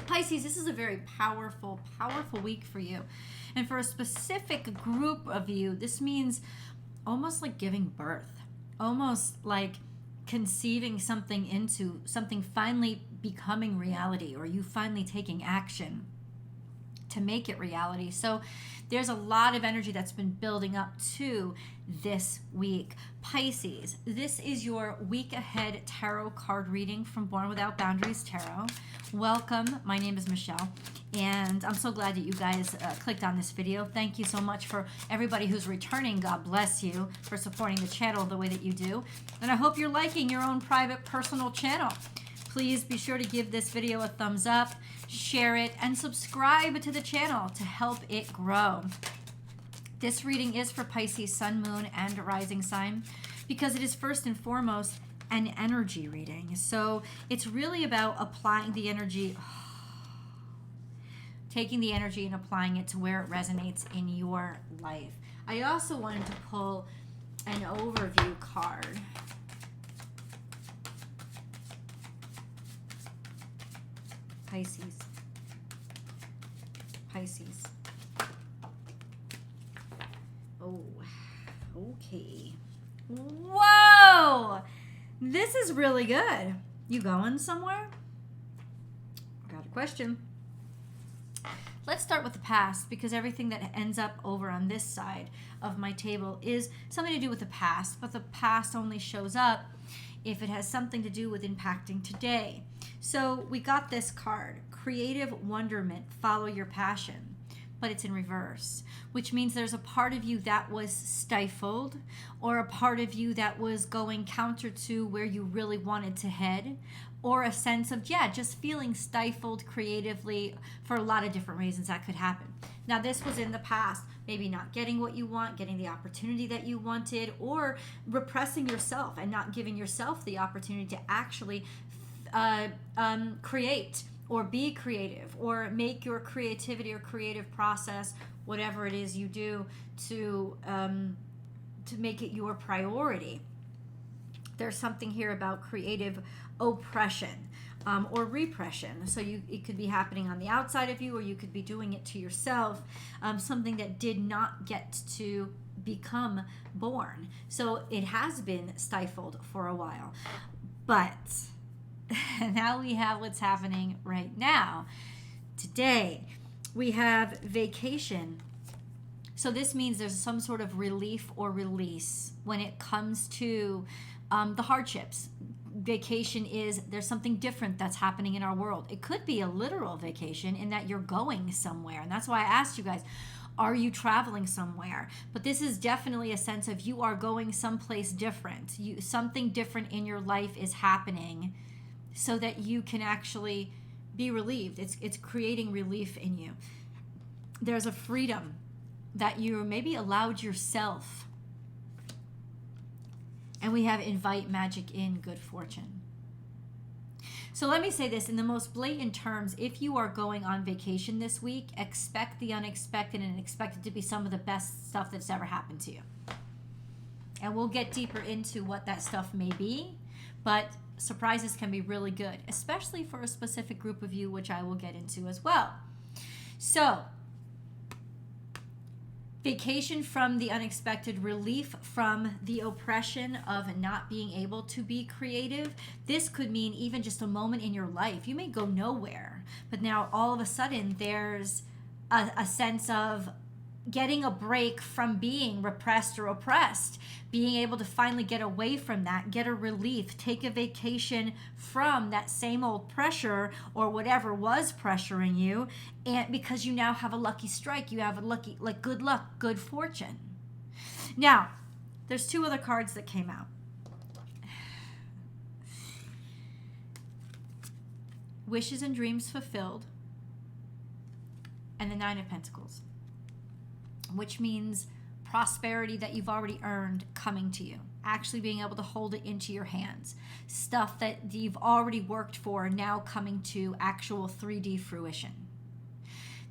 Pisces, this is a very powerful, powerful week for you. And for a specific group of you, this means almost like giving birth, almost like conceiving something into something finally becoming reality, or you finally taking action to make it reality. So there's a lot of energy that's been building up to this week. Pisces, this is your week ahead tarot card reading from Born Without Boundaries Tarot. Welcome. My name is Michelle, and I'm so glad that you guys clicked on this video. Thank you so much for everybody who's returning. God bless you for supporting the channel the way that you do. And I hope you're liking your own private personal channel. Please be sure to give this video a thumbs up, share it, and subscribe to the channel to help it grow. This reading is for Pisces, Sun, Moon, and Rising sign because it is first and foremost an energy reading. So it's really about applying the energy, taking the energy and applying it to where it resonates in your life. I also wanted to pull an overview card. Pisces. Pisces. Oh, okay. Whoa! This is really good. You going somewhere? Got a question. Let's start with the past, because everything that ends up over on this side of my table is something to do with the past, but the past only shows up if it has something to do with impacting today. So we got this card, creative wonderment, follow your passion, but it's in reverse, which means there's a part of you that was stifled, or a part of you that was going counter to where you really wanted to head, or a sense of, just feeling stifled creatively for a lot of different reasons that could happen. Now, this was in the past, maybe not getting what you want, getting the opportunity that you wanted, or repressing yourself and not giving yourself the opportunity to actually create or be creative, or make your creativity or creative process, whatever it is you do, to make it your priority. There's something here about creative oppression or repression. So it could be happening on the outside of you, or you could be doing it to yourself, something that did not get to become born. So it has been stifled for a while. But now we have what's happening right now. Today, we have vacation. So this means there's some sort of relief or release when it comes to the hardships. Vacation is, there's something different that's happening in our world. It could be a literal vacation in that you're going somewhere. And that's why I asked you guys, are you traveling somewhere? But this is definitely a sense of you are going someplace different. Something different in your life is happening so that you can actually be relieved. It's creating relief in you. There's a freedom that you maybe allowed yourself. And we have invite magic in, good fortune. So let me say this in the most blatant terms. If you are going on vacation this week, expect the unexpected, and expect it to be some of the best stuff that's ever happened to you. And we'll get deeper into what that stuff may be, but surprises can be really good, especially for a specific group of you, which I will get into as well. So, vacation from the unexpected, relief from the oppression of not being able to be creative. This could mean even just a moment in your life. You may go nowhere, but now all of a sudden there's a sense of getting a break from being repressed or oppressed, being able to finally get away from that, get a relief, take a vacation from that same old pressure or whatever was pressuring you, and because you now have a lucky strike, you have a lucky, like, good luck, good fortune. Now, there's two other cards that came out. Wishes and dreams fulfilled, and the Nine of Pentacles, which means prosperity that you've already earned coming to you, actually being able to hold it into your hands, stuff that you've already worked for now coming to actual 3D fruition.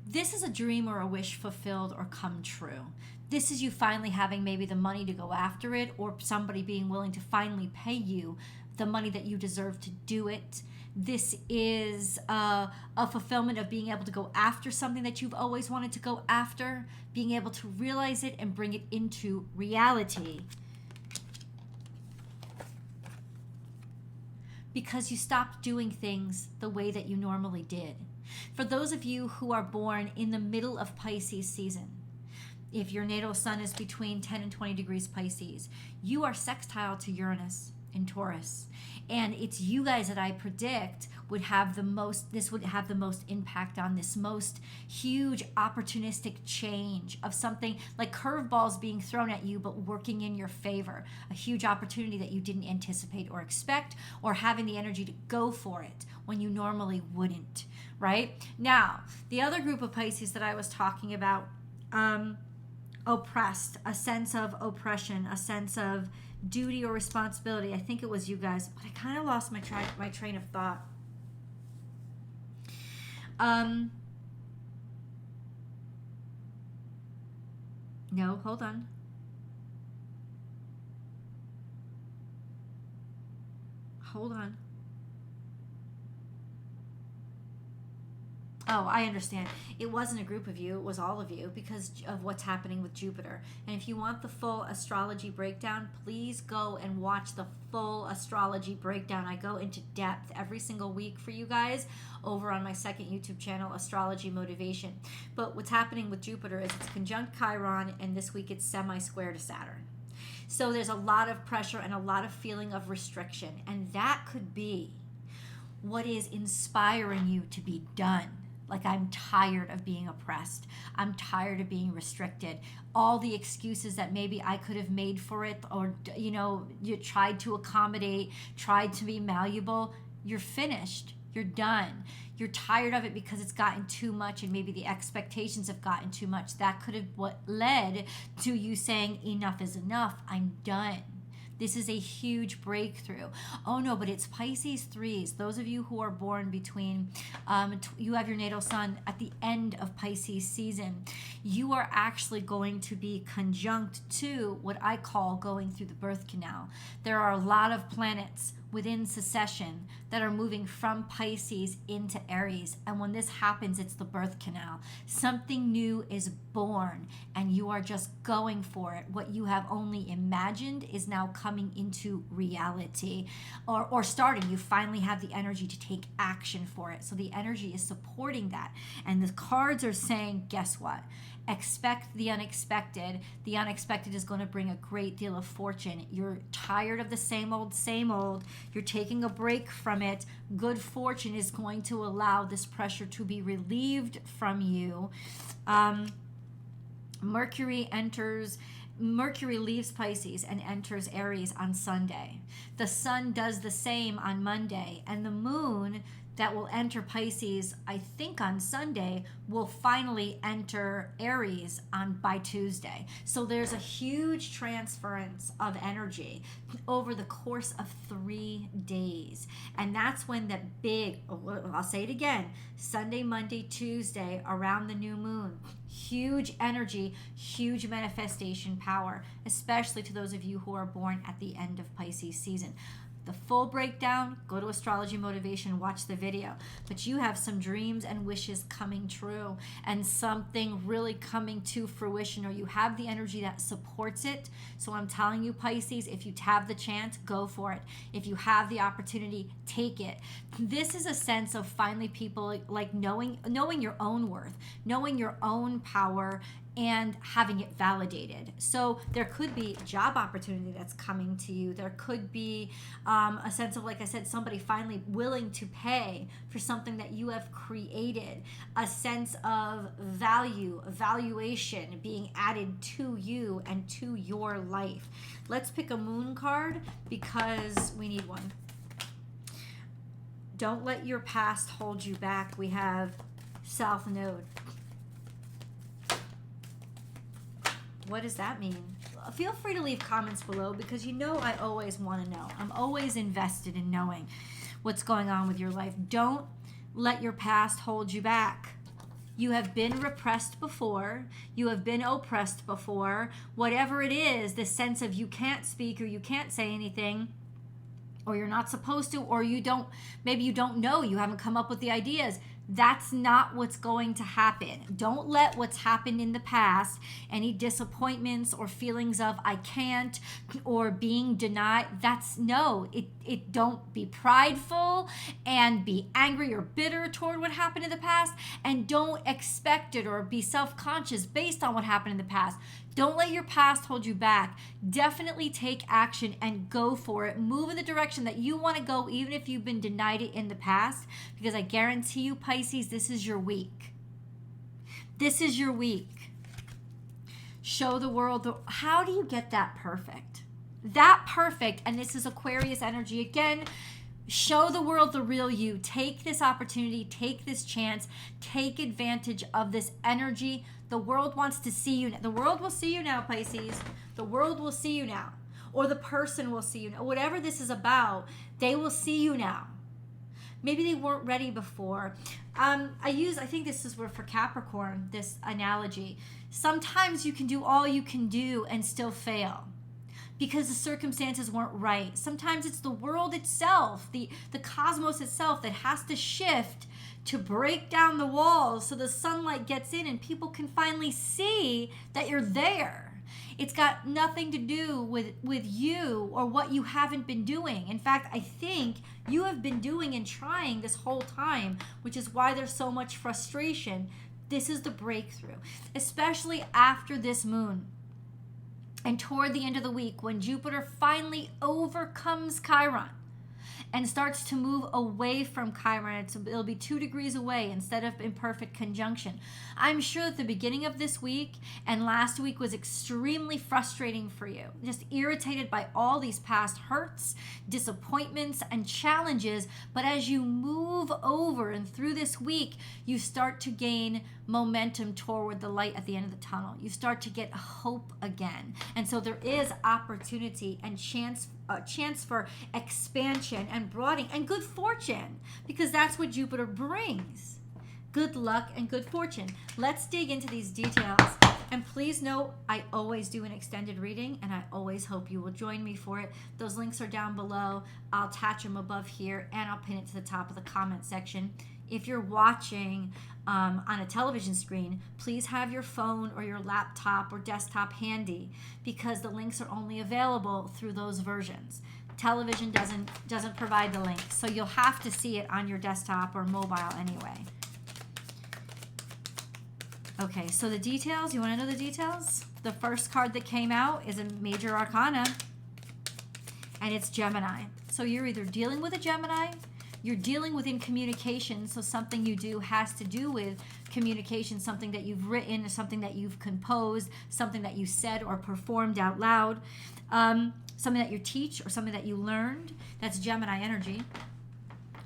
This is a dream or a wish fulfilled or come true. This is you finally having maybe the money to go after it, or somebody being willing to finally pay you the money that you deserve to do it, This is a fulfillment of being able to go after something that you've always wanted to go after, being able to realize it and bring it into reality. Because you stopped doing things the way that you normally did. For those of you who are born in the middle of Pisces season, if your natal sun is between 10 and 20 degrees Pisces, you are sextile to Uranus in Taurus. And it's you guys that I predict would have the most impact on this most huge opportunistic change of something like curveballs being thrown at you but working in your favor. A huge opportunity that you didn't anticipate or expect, or having the energy to go for it when you normally wouldn't, right? Now, the other group of Pisces that I was talking about, oppressed, a sense of oppression, a sense of duty or responsibility. I think it was you guys, but I kind of lost my train of thought. No, hold on. Hold on. Oh, I understand. It wasn't a group of you, it was all of you because of what's happening with Jupiter. And if you want the full astrology breakdown, please go and watch the full astrology breakdown. I go into depth every single week for you guys over on my second YouTube channel, Astrology Motivation. But what's happening with Jupiter is it's conjunct Chiron, and this week it's semi-square to Saturn. So there's a lot of pressure and a lot of feeling of restriction. And that could be what is inspiring you to be done. Like, I'm tired of being oppressed. I'm tired of being restricted. All the excuses that maybe I could have made for it, or, you tried to accommodate, tried to be malleable, you're finished. You're done. You're tired of it because it's gotten too much, and maybe the expectations have gotten too much. That could have what led to you saying, enough is enough. I'm done. This is a huge breakthrough. Oh no, but it's Pisces 3s. Those of you who are born between, you have your natal sun at the end of Pisces season. You are actually going to be conjunct to what I call going through the birth canal. There are a lot of planets within succession that are moving from Pisces into Aries. And when this happens, it's the birth canal. Something new is born and you are just going for it. What you have only imagined is now coming into reality or starting. You finally have the energy to take action for it. So the energy is supporting that. And the cards are saying, guess what? Expect the unexpected. The unexpected is going to bring a great deal of fortune. You're tired of the same old, same old. You're taking a break from it. Good fortune is going to allow this pressure to be relieved from you. Mercury leaves Pisces and enters Aries on Sunday. The sun does the same on Monday, and the moon that will enter Pisces, I think on Sunday, will finally enter Aries by Tuesday. So there's a huge transference of energy over the course of 3 days. And that's when that big, I'll say it again, Sunday, Monday, Tuesday, around the new moon, huge energy, huge manifestation power, especially to those of you who are born at the end of Pisces season. The full breakdown, go to Astrology Motivation, watch the video. But you have some dreams and wishes coming true and something really coming to fruition, or you have the energy that supports it. So I'm telling you, Pisces, if you have the chance, go for it. If you have the opportunity, take it. This is a sense of finally people like knowing your own worth, knowing your own power, and having it validated. So there could be a job opportunity that's coming to you. There could be a sense of, like I said, somebody finally willing to pay for something that you have created. A sense of value, valuation being added to you and to your life. Let's pick a moon card because we need one. Don't let your past hold you back. We have South Node. What does that mean? Feel free to leave comments below because I always want to know. I'm always invested in knowing what's going on with your life. Don't let your past hold you back. You have been repressed before. You have been oppressed before. Whatever it is, the sense of you can't speak or you can't say anything, or you're not supposed to, or maybe you don't know, you haven't come up with the ideas. That's not what's going to happen. Don't let what's happened in the past, any disappointments or feelings of I can't or being denied, don't be prideful and be angry or bitter toward what happened in the past, and don't expect it or be self-conscious based on what happened in the past. Don't let your past hold you back. Definitely take action and go for it. Move in the direction that you want to go, even if you've been denied it in the past, because I guarantee you, Pisces, this is your week. This is your week. Show the world. How do you get that perfect? That perfect, and this is Aquarius energy again. Show the world the real you. Take this opportunity, take this chance, take advantage of this energy. The world wants to see you. The world will see you now, Pisces. The world will see you now. Or the person will see you now. Whatever this is about, they will see you now. Maybe they weren't ready before. I think this is for Capricorn, this analogy. Sometimes you can do all you can do and still fail, because the circumstances weren't right. Sometimes it's the world itself, the cosmos itself, that has to shift to break down the walls so the sunlight gets in and people can finally see that you're there. It's got nothing to do with you or what you haven't been doing. In fact, I think you have been doing and trying this whole time, which is why there's so much frustration. This is the breakthrough, especially after this moon. And toward the end of the week, when Jupiter finally overcomes Chiron and starts to move away from Chiron, it'll be 2 degrees away instead of in perfect conjunction. I'm sure that the beginning of this week and last week was extremely frustrating for you. Just irritated by all these past hurts, disappointments, and challenges. But as you move over and through this week, you start to gain momentum toward the light at the end of the tunnel. You start to get hope again. And so there is opportunity and chance for expansion and broadening and good fortune, because that's what Jupiter brings. Good luck and good fortune. Let's dig into these details. And please note, I always do an extended reading, and I always hope you will join me for it. Those links are down below. I'll attach them above here, and I'll pin it to the top of the comment section. If you're watching on a television screen, please have your phone or your laptop or desktop handy, because the links are only available through those versions. Television doesn't provide the link, so you'll have to see it on your desktop or mobile anyway. Okay, so the details, you want to know the details? The first card that came out is a major arcana, and it's Gemini. So you're either dealing with a Gemini, you're dealing within communication, so something you do has to do with communication, something that you've written, something that you've composed, something that you said or performed out loud, something that you teach or something that you learned. That's Gemini energy.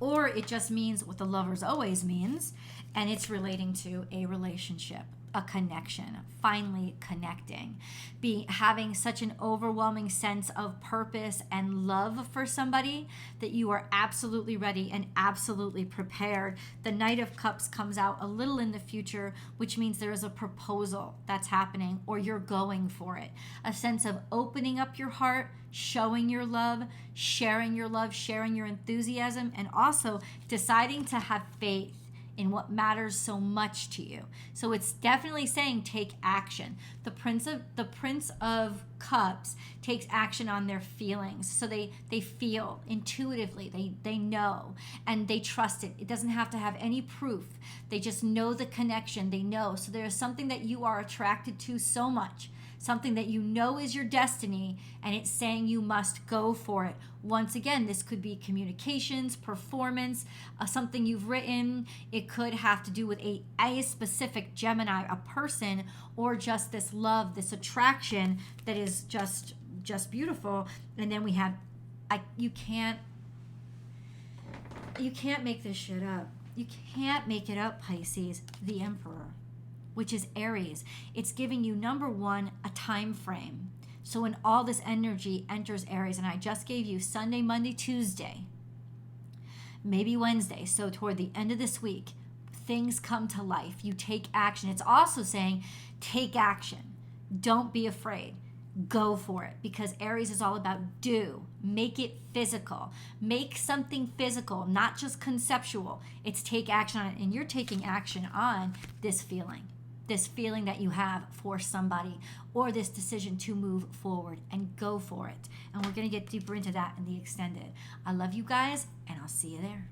Or it just means what the lovers always means, and it's relating to a relationship, a connection, finally connecting, having such an overwhelming sense of purpose and love for somebody that you are absolutely ready and absolutely prepared. The Knight of Cups comes out a little in the future, which means there is a proposal that's happening, or you're going for it. A sense of opening up your heart, showing your love, sharing your enthusiasm, and also deciding to have faith in what matters so much to you. So it's definitely saying take action. The Prince of Cups takes action on their feelings. So they feel intuitively, they know, and they trust it. It doesn't have to have any proof. They just know the connection. They know. So there is something that you are attracted to so much, something that you know is your destiny, and it's saying you must go for it. Once again, this could be communications, performance, something you've written. It could have to do with a specific Gemini, a person, or just this love, this attraction that is just beautiful. And then we have, you can't make this shit up. You can't make it up, Pisces. The Emperor, which is Aries. It's giving you, number one, a time frame. So when all this energy enters Aries, and I just gave you Sunday, Monday, Tuesday, maybe Wednesday, so toward the end of this week, things come to life. You take action. It's also saying take action. Don't be afraid. go for it, because Aries is all about do. Make it physical. Make something physical, not just conceptual. It's take action on it. And you're taking action on this feeling that you have for somebody, or this decision to move forward and go for it. And we're going to get deeper into that in the extended. I love you guys, and I'll see you there.